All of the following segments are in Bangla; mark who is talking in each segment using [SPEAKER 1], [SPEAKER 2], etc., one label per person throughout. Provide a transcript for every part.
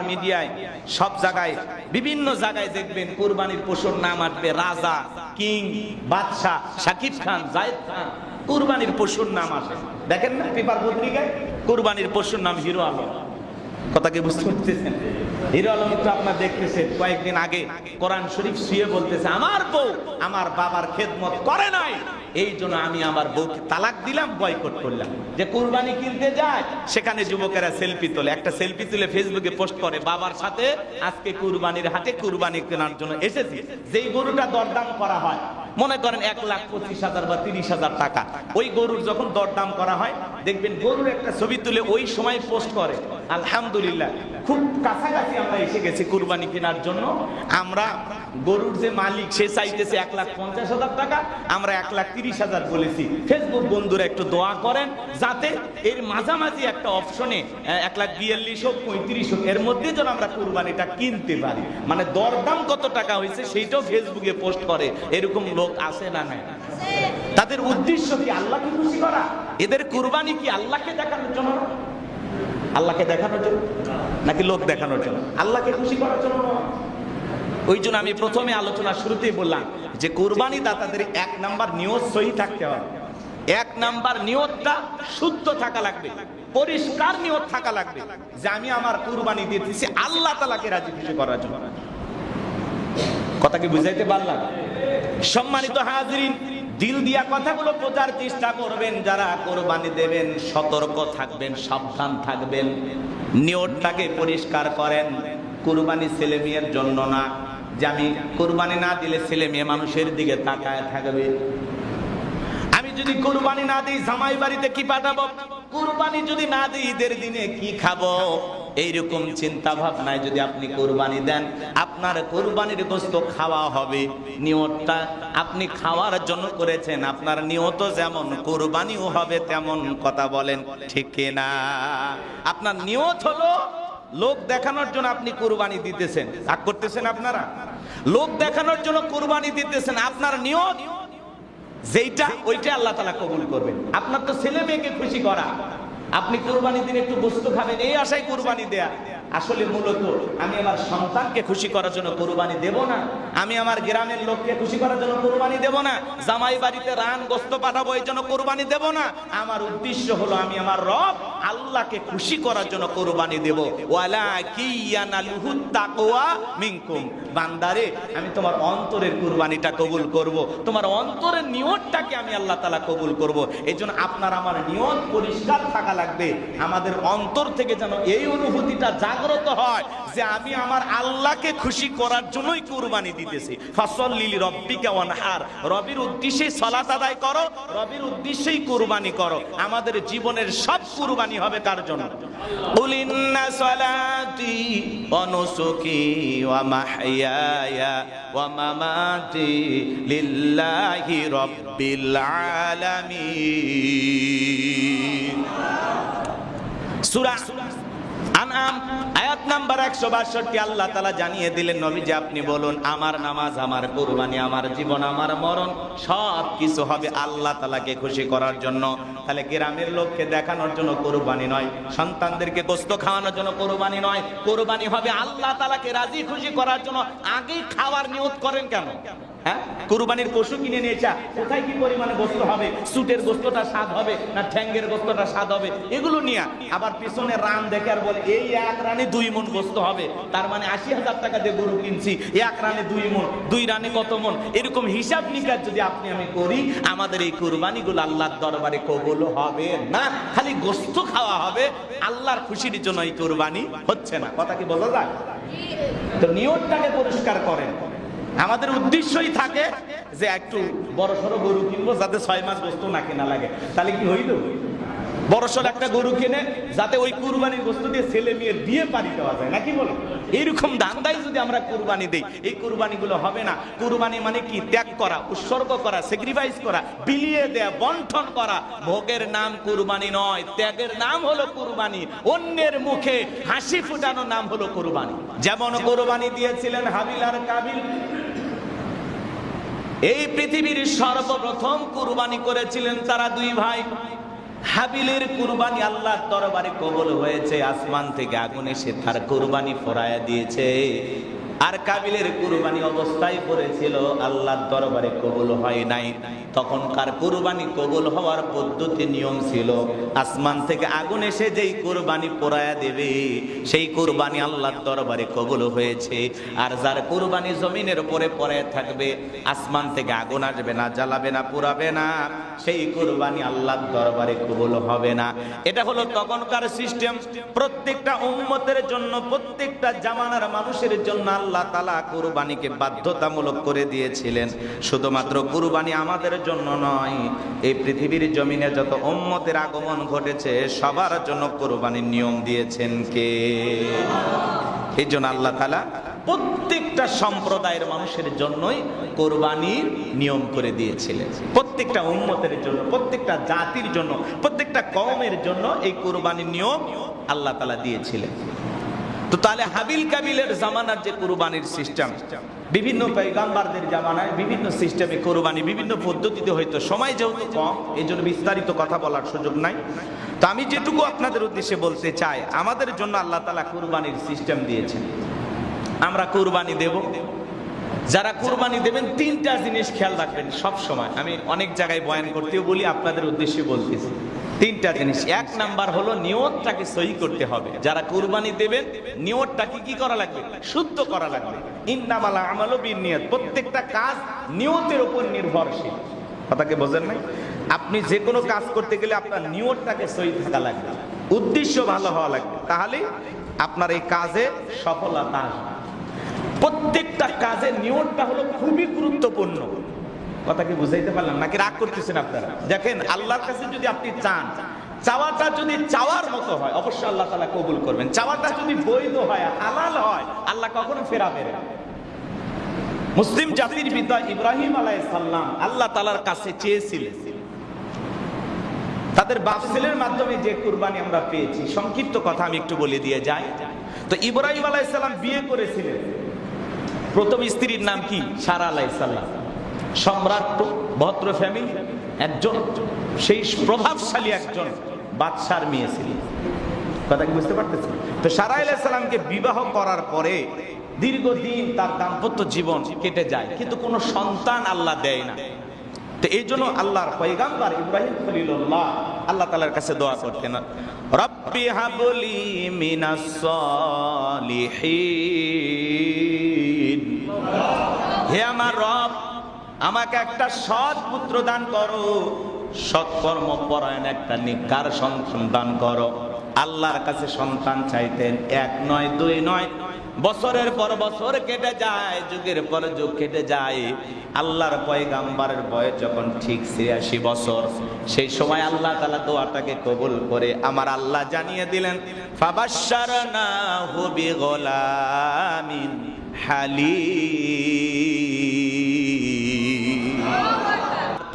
[SPEAKER 1] মিডিয়ায় সব জায়গায় বিভিন্ন জায়গায় দেখবেন কুরবানির পশুর নাম আসবে, রাজা, কিং, বাদশাহ, শাকিব খান, জায়েদ খান, কুরবানির পশুর নাম আসে। দেখেন না পেপার পত্রিকায় কুরবানির পশুর নাম হিরো আলম। কথা কি বুঝতে পারতেছেন? হিরো আলম তো আপনার দেখতেছেন কয়েকদিন আগে কোরআন শরীফ শুয়ে বলতেছে, আমার বউ আমার বাবার খেদমত করে নাই, এই জন্য আমি আমার বউকে তালাক দিলাম, বয়কট করলাম। যে কুরবানি কিনতে যায় সেখানে যুবকেরা সেলফি তোলে, একটা সেলফি তুলে ফেসবুকে পোস্ট করে, বাবার সাথে আজকে কুরবানির হাটে কুরবানি কেনার জন্য এসেছি। যেই গরুটা দরদাম করা হয়, মনে করেন 1,25,000 বা 30,000 টাকা, ওই গরুর যখন দরদাম করা হয় দেখবেন গরুর একটা ছবি তুলে ওই সময় পোস্ট করে, আলহামদুলিল্লাহ খুব কাছাকাছি আমরা এসে গেছি কুরবানি কেনার জন্য। আমরা গরুর যে মালিক সে চাইতেছে 1,50,000 টাকা, আমরা 1,30,000 বলেছি। ফেসবুক বন্ধুরা একটু দোয়া করেন যাতে এর মাঝামাঝি একটা অপশনে 1,42,000 হোক 35 হোক, এর মধ্যে যেন আমরা কুরবানিটা কিনতে পারি। মানে দরদাম কত টাকা হয়েছে সেইটাও ফেসবুকে পোস্ট করে, এরকম লোক আছে না নাই? তাদের উদ্দেশ্য কি আল্লাহকে খুশি করা? এদের কুরবানি কি আল্লাহকে দেখানোর জন্য? আল্লাহকে দেখানোর জন্য নাকি লোক দেখানোর জন্য? আল্লাহকে খুশি করার জন্য। ওই জন্য আমি প্রথমে আলোচনা শুরুতেই বললাম যে কুরবানি দাতাদের 1 নাম্বার নিয়ত সহি থাকতে হবে। 1 নাম্বার নিয়তটা শুদ্ধ থাকা লাগবে, পরিষ্কার নিয়ত থাকা লাগবে যে আমি আমার কুরবানি দিতেছি আল্লাহ তাআলাকে রাজি খুশি করার জন্য। কথা কি বুঝাইতে পারলাম? সম্মানিত হাজিরিন, দিল দিয়া কথাগুলো বোঝার চেষ্টা করবেন। যারা কুরবানি দেবেন সতর্ক থাকবেন, সাবধান থাকবেন, নিয়তটাকে পরিষ্কার করেন। কুরবানি ছেলে মেয়ের জন্য না, যে আমি কুরবানি না দিলে ছেলে মেয়ে মানুষের দিকে তাকায় থাকবে। আমি যদি কুরবানি না দিই জামাই বাড়িতে কি পাঠাবো, কুরবানি যদি না দিই ঈদের দিনে কি খাবো, এইরকম চিন্তা ভাবনায় যদি আপনি কুরবানি দেন আপনার কুরবানির গোশত খাওয়া হবে। নিয়তটা আপনি খাওয়ার জন্য করেছেন, আপনার নিয়ত যেমন কুরবানিও হবে তেমন। কথা বলেন ঠিক না? আপনার নিয়ত হলো লোক দেখানোর জন্য আপনি কুরবানি দিতেছেন, রাগ করতেছেন আপনারা? লোক দেখানোর জন্য কুরবানি দিতেছেন, আপনার নিয়ত যেইটা ওইটা আল্লাহ তাআলা কবুল করবেন। আপনার তো ছেলে মেয়েকে খুশি করা, আপনি কুরবানি দিন একটু গোশত খাবেন এই আশায় কুরবানি দেয়া। আসলে মূলত আমি আমার সন্তানকে খুশি করার জন্য কুরবানি দেব না, আমি আমার গ্রামের লোককে খুশি করার জন্য কুরবানি দেব না, জামাই বাড়িতে রান গোশত পাঠাবো এই জন্য কুরবানি দেব না। আমার উদ্দেশ্য হলো আমি আমার রব আল্লাহকে খুশি করার জন্য কুরবানি দেব। ওয়ালাকিয়ানালুহুত তাকওয়া মিনকুম, বান্দারে আমি তোমার অন্তরের কুরবানিটা কবুল করব, তোমার অন্তরের নিয়তটাকে আমি আল্লাহ তাআলা কবুল করব। এইজন্য আপনার আমার নিয়ত পরিষ্কার থাকা লাগবে। আমাদের অন্তর থেকে যেন এই অনুভূতিটা জাগ্রত হয় যে আমি আমার আল্লাহকে খুশি করার জন্যই কুরবানি দিতেছি। ফাসাল্লি লিরাব্বিকা ওয়ানহার, রবির উদ্দেশ্যে সালাত আদায় করো, রবির উদ্দেশ্যেই কুরবানি করো। আমাদের জীবনের সব কুরবানি হবে কার জন্য? কুল ইন্না সালাতি ওয়া নুসুকি ওয়া মাহইয়ায়া ওয়া মামাতি লিল্লাহি রাব্বিল আলামিন। সূরা আনআম আয়াত নাম্বার 162 আল্লাহ তাআলা জানিয়ে দিলেন, নবীজি আপনি বলুন আমার নামাজ, আমার কুরবানি, আমার জীবন, আমার মরণ সব কিছু হবে আল্লাহ তাআলাকে খুশি করার জন্য। তাহলে গ্রামের লোককে দেখানোর জন্য কুরবানি নয়, সন্তানদেরকে গোশত খাওয়ানোর জন্য কুরবানি নয়, কুরবানি হবে আল্লাহ তাআলাকে রাজি খুশি করার জন্য। আগেই খাওয়ার নিয়ত করেন কেন? হ্যাঁ, কুরবানির পশু কিনে নিয়েছে, কোথায় কি পরিমাণে গোশত হবে, সুটের গোশতটা স্বাদ হবে না ঠ্যাঙ্গের গোশতটা স্বাদ হবে, এগুলো নিয়ে আবার পিছনে রান দেখে আর বলে এই 1 রানে 2 মণ গোশত হবে, তার মানে 80,000 টাকা দিয়ে গরু কিনছি, 1 রানে 2 মণ, 2 রানে কত মণ, এরকম হিসাব নিকাশ যদি আপনি আমি করি আমাদের এই কুরবানিগুলো আল্লাহর দরবারে কবুল হবে না। খালি গোশত খাওয়া হবে, আল্লাহর খুশির জন্য এই কুরবানি হচ্ছে না। কথা কি বোঝা যায়? তো নিয়তটাকে পরিষ্কার করেন। আমাদের উদ্দেশ্যই থাকে যে একটু বড় সড়ো গরু কিনবো যাতে 6 মাস গোশত না কেনা লাগে। তাহলে কি হইল? বড় সড়ো একটা গরু কিনে যাতে ওই কুরবানির গোশত দিয়ে ছেলে মেয়ে বিয়ে পারি দেওয়া যায়, নাকি বলো? এইরকম ধান্দায় যদি আমরা কুরবানি দেই এই কুরবানিগুলো হবে না। কুরবানি মানে কি? ত্যাগ করা, উৎসর্গ করা, স্যাক্রিফাইস করা, বিলিয়ে দেয়া, বন্টন করা। ভোগের নাম কুরবানি নয়, ত্যাগের নাম হলো কুরবানি। অন্যের মুখে হাসি ফুটানোর নাম হলো কুরবানি। যেমন কুরবানি দিয়েছিলেন হাবিল আর কাবিল, এই পৃথিবীর সর্বপ্রথম কুরবানি করেছিলেন তারা 2 ভাই। হাবিলের কুরবানি আল্লাহর দরবারে কবুল হয়েছে, আসমান থেকে আগুন এসে তার কুরবানি ফরায়া দিয়েছে। আর কাবিলের কুরবানি অবস্থায় পড়েছিল, আল্লাহর দরবারে কবুল হয় নাই। তখনকার কুরবানি কবুল হওয়ার পদ্ধতি নিয়ম ছিল, আসমান থেকে আগুন এসে যেই কুরবানি পোড়ায়া দেবে সেই কুরবানি আল্লাহর দরবারে কবুল হয়েছে। আর যার কুরবানি জমিনের উপরে পড়ে থাকবে, আসমান থেকে আগুন আসবে না, জ্বালাবে না, পোড়াবে না, সেই কুরবানি আল্লাহর দরবারে কবুল হবে না। এটা হলো তখনকার সিস্টেম। প্রত্যেকটা উম্মতের জন্য, প্রত্যেকটা জামানার মানুষের জন্য আল্লাহ তাআলা কুরবানিকে বাধ্যতামূলক করে দিয়েছিলেন। শুধুমাত্র কুরবানি আমাদের জন্য নয়, এই পৃথিবীর জমিনে যত উম্মতের আগমন ঘটেছে সবার জন্য কুরবানির নিয়ম দিয়েছেন কে? এই জন্য আল্লাহ তাআলা প্রত্যেকটা সম্প্রদায়ের মানুষের জন্যই কুরবানির নিয়ম করে দিয়েছিলেন। প্রত্যেকটা উম্মতের জন্য, প্রত্যেকটা জাতির জন্য, প্রত্যেকটা কওমের জন্য এই কুরবানির নিয়ম আল্লাহ তাআলা দিয়েছিলেন। তো তাহলে হাবিল কাবিলের জামানার যে কুরবানির সিস্টেম, বিভিন্ন পয়গাম্বরদের জামানায় বিভিন্ন সিস্টেমে কুরবানি, বিভিন্ন পদ্ধতিতে হয়তো, সময় যেহেতু কম এই জন্য বিস্তারিত কথা বলার সুযোগ নাই। তো আমি যেটুকু আপনাদের উদ্দেশ্যে বলতে চাই, আমাদের জন্য আল্লাহ তাআলা কুরবানির সিস্টেম দিয়েছেন। আমরা কুরবানি দেব, যারা কুরবানি দেবেন তিনটা জিনিস খেয়াল রাখবেন সব সময়। আমি অনেক জায়গায় বয়ান করতেও বলি, আপনাদের উদ্দেশ্যে বলতেছি তিনটা জিনিস। এক নাম্বার হলো নিয়তটাকে সহি করতে হবে। যারা কুরবানি দেবেন নিয়তটাকে কি করা লাগবে? শুদ্ধ করা লাগবে। ইন্নামাল আমালু বিন্নিয়াত, প্রত্যেকটা কাজ নিয়তের উপর নির্ভরশীল। কথাকে বোঝেন নাই? আপনি যে কোনো কাজ করতে গেলে আপনার নিয়তটাকে সহি থাকা লাগবে, উদ্দেশ্য ভালো হওয়া লাগবে, তাহলে আপনার এই কাজে সফলতা আসবে। প্রত্যেকটা কাজের নিয়তটা হলো খুবই গুরুত্বপূর্ণ। কথা কি বুঝাইতে পারলাম নাকি রাগ করতেছেন আপনারা? দেখেন, আল্লাহর কাছে যদি আপনি চান, চাওয়াটা যদি চাওয়ার মতো হয় অবশ্যই আল্লাহ তাআলা কবুল করবেন। চাওয়াটা যদি বৈধ হয়, হালাল হয়, আল্লাহ কখনো ফেরাবেন না। মুসলিম জাতির পিতা ইব্রাহিম আলাইহিস সালাম আল্লাহ তাআলার কাছে চেয়েছিলেন, তাদের বাপ ছেলের মাধ্যমে যে কুরবানি আমরা পেয়েছি। সংক্ষিপ্ত কথা আমি একটু বলে দিয়ে যাই। তো ইব্রাহিম আলাইহিস সালাম বিয়ে করেছিলেন, প্রথম স্ত্রীর নাম কি? সারা আলাইহিস সালাম। সম্রাট, ভদ্র ফ্যামিলি, একজন সেই প্রভাবশালী একজন বাদশার মেয়ে ছিলেন। কথা কি বুঝতে পারতেছেন? তো সারা আলাইহিস সালামকে বিবাহ করার পরে দীর্ঘদিন তার দাম্পত্য জীবন কেটে যায়, কিন্তু কোনো সন্তান আল্লাহ দেয় না। তো এই জন্য আল্লাহর পয়গাম্বর ইব্রাহিম খলিলুল্লাহ আল্লাহ তাআলার কাছে দোয়া করতেন, রব্বি হাবলি মিনাস সালিহিন, হে আমার রব, আমাকে একটা সৎ পুত্র দান করো, সৎকর্ম পরায়ণ একটা নেককার সন্তান দান করো। আল্লাহর কাছে সন্তান চাইতেন, এক নয়, দুই নয়, বছরের পর বছর কেটে যায়, যুগের পর যুগ কেটে যায়। আল্লাহর পয়গাম্বরের বয়স যখন ঠিক ৮৬ বছর, সেই সময় আল্লাহ তাআলা দোয়াটাকে কবুল করে আমার আল্লাহ জানিয়ে দিলেন, ফাবাশশারনাহু বিগুলামিন হালিম।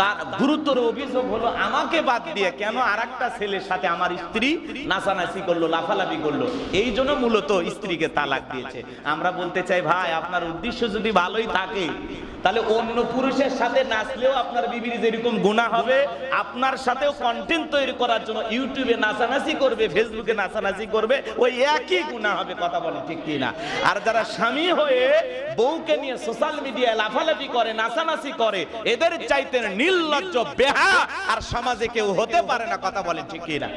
[SPEAKER 1] তার গুরুতর অভিযোগ হলো, আমাকে বাদ দিয়ে কেন আরেকটা ছেলের সাথে আমার স্ত্রী নাচানাচি করলো, লাফালাফি করলো, এই জন্য মূলত স্ত্রীকে তালাক দিয়েছে। আমরা বলতে চাই, ভাই আপনার উদ্দেশ্য যদি ভালোই থাকে, তাহলে অন্য পুরুষের সাথে নাচলেও আপনার বিবির যেরকম গুনাহ হবে, আপনার সাথেও কন্টেন্ট তৈরি করার জন্য ইউটিউবে নাচানাচি করবে, ফেসবুকে নাচানাচি করবে, ওই একই গুনাহ হবে। কথা বলে ঠিক কি না? আর যারা স্বামী হয়ে বউকে নিয়ে সোশ্যাল মিডিয়ায় লাফালাফি করে, নাচানাচি করে, এদের চাইতে নির্লজ্জ, বেহা আর সমাজে কেউ হতে পারে না। কথা বলে ঠিক কি না?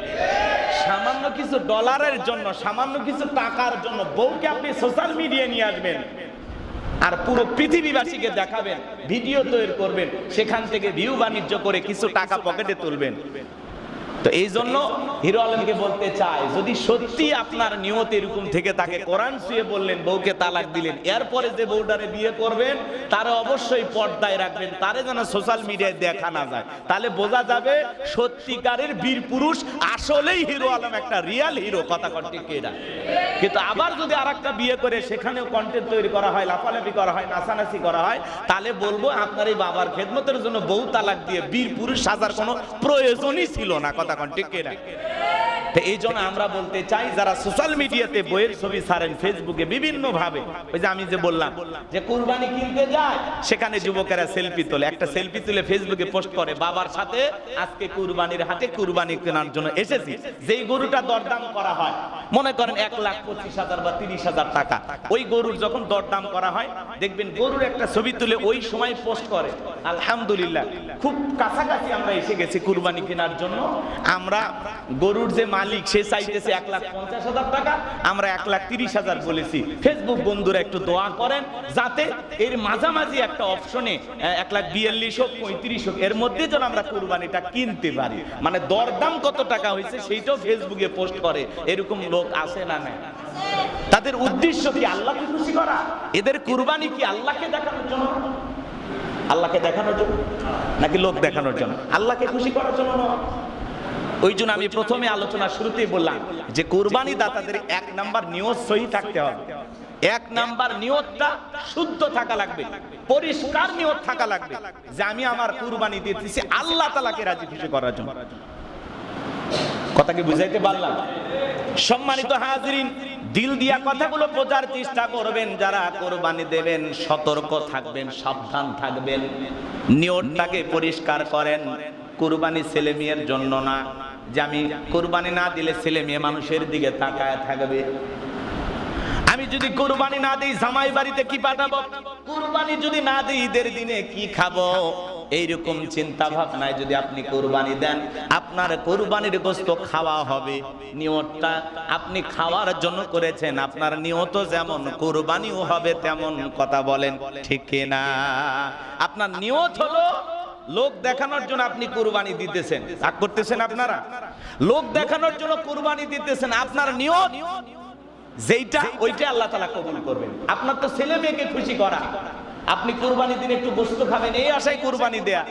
[SPEAKER 1] সামান্য কিছু ডলারের জন্য, সামান্য কিছু টাকার জন্য বউকে আপনি সোশ্যাল মিডিয়ায় নিয়ে আসবেন আর পুরো পৃথিবীবাসীকে দেখাবেন, ভিডিও তৈরি করবেন, সেখান থেকে ভিউ বাণিজ্য করে কিছু টাকা পকেটে তুলবেন। তো এই জন্য হিরো আলমকে বলতে চাই, যদি সত্যি আপনার নিয়ত এরকম থেকে তাকে, কোরআন ছুঁয়ে বললেন, বউকে তালাক দিলেন, এরপরে যে বউটারে বিয়ে করবেন তারে অবশ্যই পর্দায় রাখবেন, তারে যেন সোশ্যাল মিডিয়ায় দেখা না যায়, তাহলে বোঝা যাবে সত্যিকারের বীর পুরুষ আসলেই হিরো আলম একটা রিয়াল হিরো। কথা ঠিক কিনা? কিন্তু আবার যদি আরেকটা বিয়ে করে সেখানেও কন্টেন্ট তৈরি করা হয়, লাফালাফি করা হয়, নাচানাচি করা হয়, তাহলে বলবো আপনার এই বাবার খেদমতের জন্য বউ তালাক দিয়ে বীর পুরুষ সাজার কোনো প্রয়োজনই ছিল না। কথা ঠিক কিনা? তো এই জন্য আমরা বলতে চাই, যারা সোশ্যাল মিডিয়াতে বইয়ের ছবি ছাড়েন ফেসবুকে বিভিন্ন ভাবে, ওই যে আমি যে বললাম যে কুরবানি কিনতে যায়, সেখানে যুবকেরা সেলফি তোলে, একটা সেলফি তুলে ফেসবুকে পোস্ট করে, বাবার সাথে আজকে কুরবানির হাটে কুরবানি কেনার জন্য এসেছি। যেই গরুটা দরদাম করা হয়, মনে করেন 1,25,000 বা 30,000 টাকা, ওই গরুর যখন দরদাম করা হয়, দেখবেন গরুর একটা ছবি তুলে ওই সময় পোস্ট করে। আলহামদুলিল্লাহ, খুব কাছাকাছি আমরা এসে গেছি কুরবানি কেনার জন্য। আমরা গরুর যে মালিক, সে চাইতেছে 1,50,000 টাকা, আমরা 1,30,000 বলেছি। ফেসবুক বন্ধুরা একটু দোয়া করেন যাতে এর মাঝামাঝি একটা অপশনে 1,42,000 হোক 35 হোক, এর মধ্যে যেন আমরা কুরবানিটা কিনতে পারি। মানে দরদাম কত টাকা হয়েছে সেইটাও ফেসবুকে পোস্ট করে, এরকম লোক আছে না নাই? তাদের উদ্দেশ্য কি আল্লাহকে খুশি করা? এদের কুরবানি কি আল্লাহকে দেখানোর জন্য? আল্লাহকে দেখানোর জন্য নাকি লোক দেখানোর জন্য? আল্লাহকে খুশি করার জন্য নয়। ওই জন্য আমি প্রথমে আলোচনা শুরুতেই বললাম যে কুরবানি দাতাদের 1 নাম্বার নিয়ত সহি থাকতে হবে। 1 নাম্বার নিয়তটা শুদ্ধ থাকা লাগবে, পরিষ্কার নিয়ত থাকা লাগবে যে আমি আমার কুরবানি দিতেছি আল্লাহ তাআলাকে রাজি খুশি করার জন্য। কথা কি বুঝাইতে পারলাম? সম্মানিত হাজিরিন, দিল দিয়া কথাগুলো বোঝার চেষ্টা করবেন। যারা কুরবানি দেবেন সতর্ক থাকবেন, সাবধান থাকবেন, নিয়তটাকে পরিষ্কার করেন। কুরবানি ছেলে মেয়ের জন্য না, যে আমি কুরবানি না দিলে ছেলে মেয়ে মানুষের দিকে তাকায় থাকবে। আমি যদি কুরবানি না দিই জামাই বাড়িতে কি পাঠাবো, কুরবানি যদি না দিই ঈদের দিনে কি খাবো, এইরকম চিন্তা ভাবনায় যদি আপনি কুরবানি দেন, আপনার কুরবানির গোশত খাওয়া হবে। নিয়তটা আপনি খাওয়ার জন্য করেছেন, আপনার নিয়ত যেমন কুরবানিও হবে তেমন। কথা বলেন ঠিক কিনা? আপনার নিয়ত হলো লোক দেখানোর জন্য আপনি কুরবানি দিতেছেন, রাগ করতেছেন আপনারা? লোক দেখানোর জন্য কুরবানি দিতেছেন, আপনার নিয়ত যেইটা ওইটা আল্লাহ তাআলা কবুল করবেন। আপনার তো ছেলে মেয়েকে খুশি করা, আপনি কুরবানি দিন একটু গোশত খাবেন এই আশায় কুরবানি দেয়া।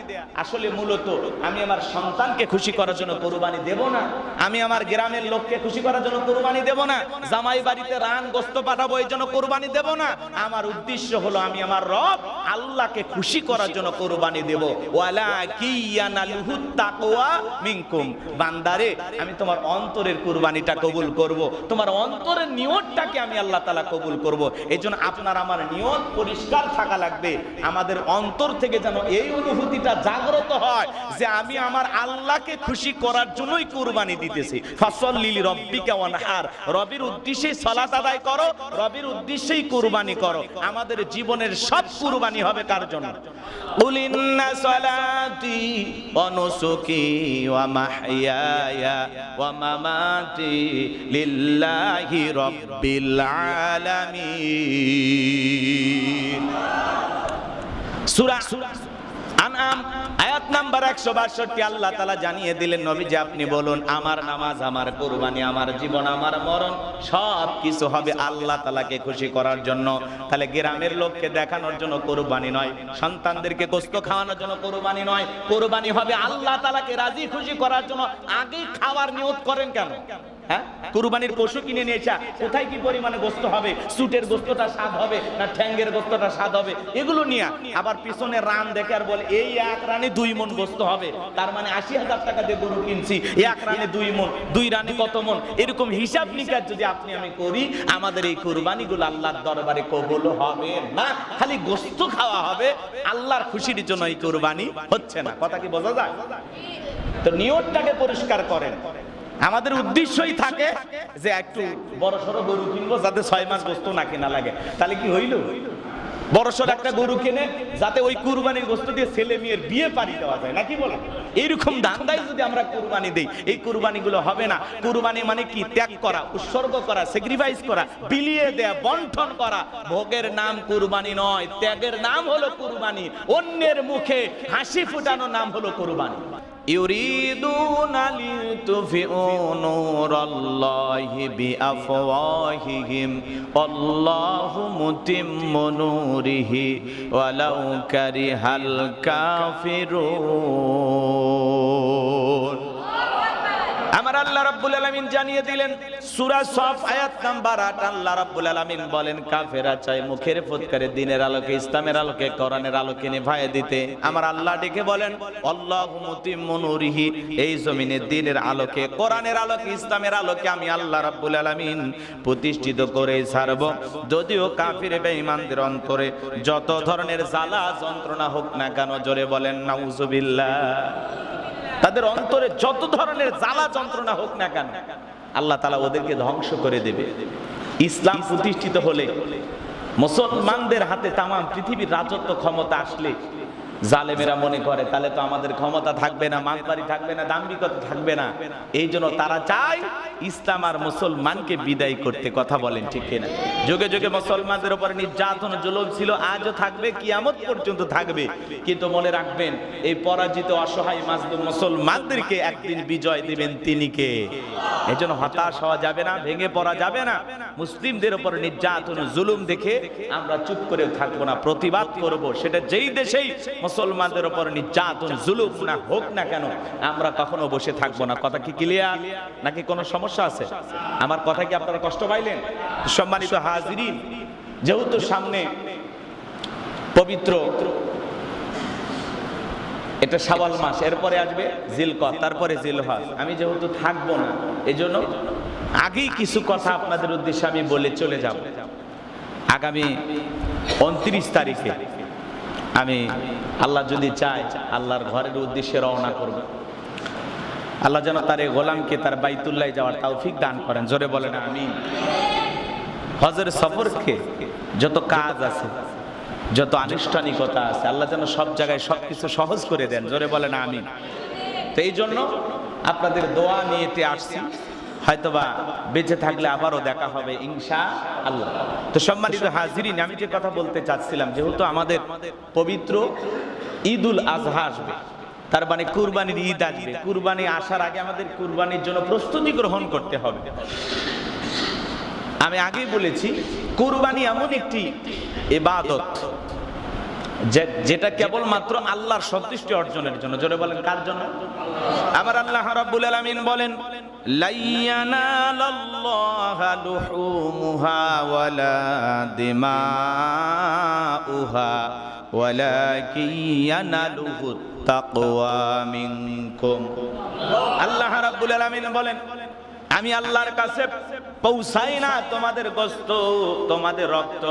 [SPEAKER 1] আসলে মূলত আমি আমার সন্তানকে খুশি করার জন্য কুরবানি দেব না, আমি আমার গ্রামের লোককে খুশি করার জন্য কুরবানি দেব না, জামাই বাড়িতে রান গোশত পাঠাবো এই জন্য কুরবানি দেব না। আমার উদ্দেশ্য হলো আমি আমার রব আল্লাহকে খুশি করার জন্য কুরবানি দেব। ওয়ালাকিয়ানালুহুত তাকওয়া মিনকুম, বান্দারে আমি তোমার অন্তরের কুরবানিটা কবুল করব, তোমার অন্তরের নিয়তটাকে আমি আল্লাহ তাআলা কবুল করব। এজন্য আপনার আমার নিয়ত পরিষ্কার থাকা লাগবে। আমাদের অন্তর থেকে যেন এই অনুভূতিটা জাগ্রত হয় যে আমি আমার আল্লাহকে খুশি করার জন্যই কুরবানি দিতেছি। ফাসাল্লি লিরাব্বিকা ওয়ানহার, রবের উদ্দেশ্যে সালাত আদায় করো, রবের উদ্দেশ্যেই কুরবানি করো। আমাদের জীবনের সব কুরবানি হবে কার জন্য? কুল ইন্না সালাতি ওয়া নুসুকি ওয়া মাহইয়ায়া ওয়া মামাতি লিল্লাহি রাব্বিল আলামিন। সূরা আনআম আয়াত নাম্বার 162 আল্লাহ তাআলা জানিয়ে দিলেন, নবীজি আপনি বলুন আমার নামাজ, আমার কুরবানি, আমার জীবন, আমার মরণ সব কিছু হবে আল্লাহ তাআলাকে খুশি করার জন্য। তাহলে গ্রামের লোককে দেখানোর জন্য কুরবানি নয়, সন্তানদেরকে গোশত খাওয়ানোর জন্য কুরবানি নয়, কুরবানি হবে আল্লাহ তাআলাকে রাজি খুশি করার জন্য। আগে খাওয়ার নিয়ত করেন কেন? হ্যাঁ, কুরবানির পশু কিনে নিয়ে এসে কোথায় কি পরিমাণে গোশত হবে, সুটের গোশতটা স্বাদ হবে না ঠ্যাঙ্গের গোশতটা স্বাদ হবে, এগুলো নিয়ে আবার পিছনে রান দেখে আর বলে এই 1 রানে 2 মণ গোশত হবে, তার মানে 80,000 টাকা দিয়ে গরু কিনছি, 1 রানে 2 মণ, 2 রানে কত মণ, এরকম হিসাব নিকাশ যদি আপনি আমি করি, আমাদের এই কুরবানিগুলো আল্লাহর দরবারে কবুল হবে না। খালি গোশত খাওয়া হবে, আল্লাহর খুশির জন্য এই কুরবানি হচ্ছে না। কথা কি বোঝা যায়? তো নিয়তটাকে পরিষ্কার করেন। আমাদের উদ্দেশ্যই থাকে যে একটু বড় সড়ো গরু কিনবো যাতে 6 মাস গোশত না কেনা লাগে। তাহলে কি হইল? বড় সড়ো একটা গরু কিনে যাতে ওই কুরবানির গোশত দিয়ে ছেলে মেয়ের বিয়ে পাড়ি দেওয়া যায়, নাকি বলেন? এইরকম ধান্দায় যদি আমরা কুরবানি দেই, এই কুরবানিগুলো হবে না। কুরবানি মানে কি? ত্যাগ করা, উৎসর্গ করা, স্যাক্রিফাইস করা, বিলিয়ে দেয়া, বন্টন করা। ভোগের নাম কুরবানি নয়, ত্যাগের নাম হলো কুরবানি। অন্যের মুখে হাসি ফুটানোর নাম হলো কুরবানি। ইউরিদুনা লিতুফিউ নূরাল্লাহি বিআফওয়াহিহিম আল্লাহু মুতিম্মু নূরিহি ওয়ালাউ কারিহাল কাফিরুন। আমার আল্লাহ রাব্বুল আলামিন আলামিন জানিয়ে দিলেন সূরা সফ আয়াত নাম্বার 8 আল্লাহ রাব্বুল আলামিন বলেন কাফেররা চায় মুখের ফুৎকারে দ্বীনের আলোকে ইসলামের আলোকে কোরআনের আলোকে নিভায়ে দিতে আমার আল্লাহ ডেকে বলেন আল্লাহু মুতিম্মু নূরিহি এই জমিনে দ্বীনের আলোকে কোরআনের আলোকে ইসলামের আলোকে আমি আল্লাহ রাব্বুল আলামিন প্রতিষ্ঠিত করে ছাড়ব যদিও কাফির বেঈমানদের অন্তরে যত ধরনের জ্বালা যন্ত্রণা হোক না কেন জোরে বলেন নাউজুবিল্লাহ তাদের অন্তরে যত ধরনের জ্বালা যন্ত্রণা হোক না কেন আল্লাহ তাআলা ওদেরকে ধ্বংস করে দেবে ইসলাম প্রতিষ্ঠিত হলে মুসলমানদের হাতে তাম পৃথিবীর রাজত্ব ক্ষমতা আসলে জালেমেরা মনে করে তাহলে তো আমাদের ক্ষমতা থাকবে না মানবাড়ি থাকবে না দাম্ভিকতা থাকবে না এই জন্য তারা চায় ইসলাম আর মুসলমানকে বিদায় করতে কথা বলেন ঠিক কিনা যুগে যুগে মুসলমানদের উপর নির্যাতন জুলুম ছিল আজও থাকবে কিয়ামত পর্যন্ত থাকবে কিন্তু মনে রাখবেন এই পরাজিত অসহায় মাজলুম মুসলমানদেরকে একদিন বিজয় দিবেন তিনি কে এজন্য হতাশ হওয়া যাবে না ভেঙে পড়া যাবে না মুসলিমদের উপর নির্যাতন জুলুম দেখে আমরা চুপ করে থাকবো না প্রতিবাদ করব সেটা যেই দেশেই মুসলমানদের উপর নির্যাতন জুলুম না হোক না কেন আমরা কখনো বসে থাকবো না কথা কি ক্লিয়ার নাকি কোনো সমস্যা আছে আমার কথা কি আপনারা কষ্ট পাইলেন সম্মানিত হাজিরিন যেহেতু সামনে পবিত্র এটা শাওয়াল মাস এরপরে আসবে জিলকদ তারপরে জিলহজ আমি যেহেতু থাকবো না এজন্য আগেই কিছু কথা আপনাদের উদ্দেশ্যে আমি বলে চলে যাব আগামী 29 তারিখে আমি আল্লাহ যদি চায় আল্লাহর ঘরের উদ্দেশ্যে রওনা করব আল্লাহ যেন তার এই গোলামকে তার বাইতুল্লাহ যাওয়ার তৌফিক দান করেন জোরে বলেন আমিন হজের সফরকে যত কাজ আছে যত আনুষ্ঠানিকতা আছে আল্লাহ যেন সব জায়গায় সবকিছু সহজ করে দেন জোরে বলেন আমিন তো এই জন্য আপনাদের দোয়া নিয়েতে আসছি হয়তোবা বেঁচে থাকলে আবারও দেখা হবে ইনশাআল্লাহ তো সম্মানিত হাজিরিন আমি যে কথা বলতে চাচ্ছিলাম যেহেতু আমাদের পবিত্র ঈদুল আজহা আসবে তার মানে কুরবানির ঈদ আসবে কুরবানি আসার আগে আমাদের কুরবানির জন্য প্রস্তুতি গ্রহণ করতে হবে আমি আগেই বলেছি কুরবানি এমন একটি ইবাদত যেটা কেবলমাত্র আল্লাহর সন্তুষ্টি অর্জনের জন্য জোরে বলেন কার জন্য আমার আল্লাহ রাব্বুল আলামিন বলেন লা ইয়ানালাল্লাহা লুহুমুহা ওয়ালা দিমাউহা ওয়ালাকিন ইয়ানালুহুত তাকওয়া মিনকুম আল্লাহ রাব্বুল আলামিন বলেন আমি আল্লাহর কাছে পৌঁছাই না তোমাদের গোশত তোমাদের রক্ত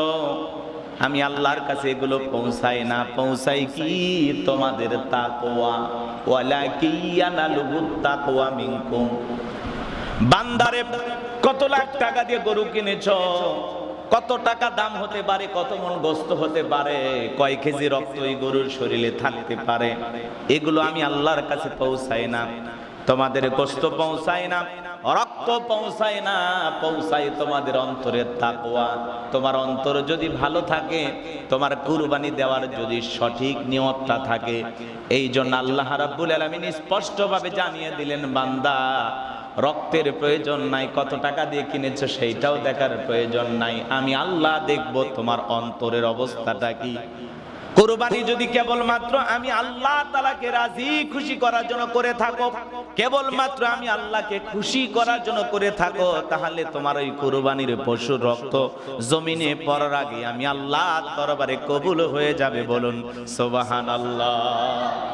[SPEAKER 1] আমি আল্লাহর কাছে এগুলো পৌঁছাই না পৌঁছাই কি তোমাদের তাকওয়া ওয়ালাকিন ইয়ানালুহুত তাকওয়া মিনকুম বান্দারে কত লাখ টাকা দিয়ে গরু কিনেছো কত টাকা দাম হতে পারে কত মন গোশত হতে পারে কয় কেজি রক্ত এই গরুর শরীরে থাকতে পারে এগুলো আমি আল্লাহর কাছে পৌঁছাই না তোমাদের গোশত পৌঁছাই না রক্ত পৌঁছায় না পৌঁছায় তোমাদের অন্তরের তাকওয়া তোমার অন্তর যদি ভালো থাকে তোমার কুরবানি দেওয়ার যদি সঠিক নিয়তটা থাকে এই জন্য আল্লাহ রাব্বুল আলামিন স্পষ্টভাবে জানিয়ে দিলেন বান্দা রক্তের প্রয়োজন নাই কত টাকা দিয়ে কিনেছো সেইটাও দেখার প্রয়োজন নাই আমি আল্লাহ দেখব তোমার অন্তরের অবস্থাটা কি কুরবানি যদি কেবলমাত্র আমি আল্লাহ তাআলাকে রাজি খুশি করার জন্য করে থাকো কেবলমাত্র আমি আল্লাহকে খুশি করার জন্য করে থাকো তাহলে তোমার ওই কুরবানির পশুর রক্ত জমিনে পড়ার আগে আমি আল্লাহর দরবারে কবুল হয়ে যাবে বলুন সুবহানাল্লাহ।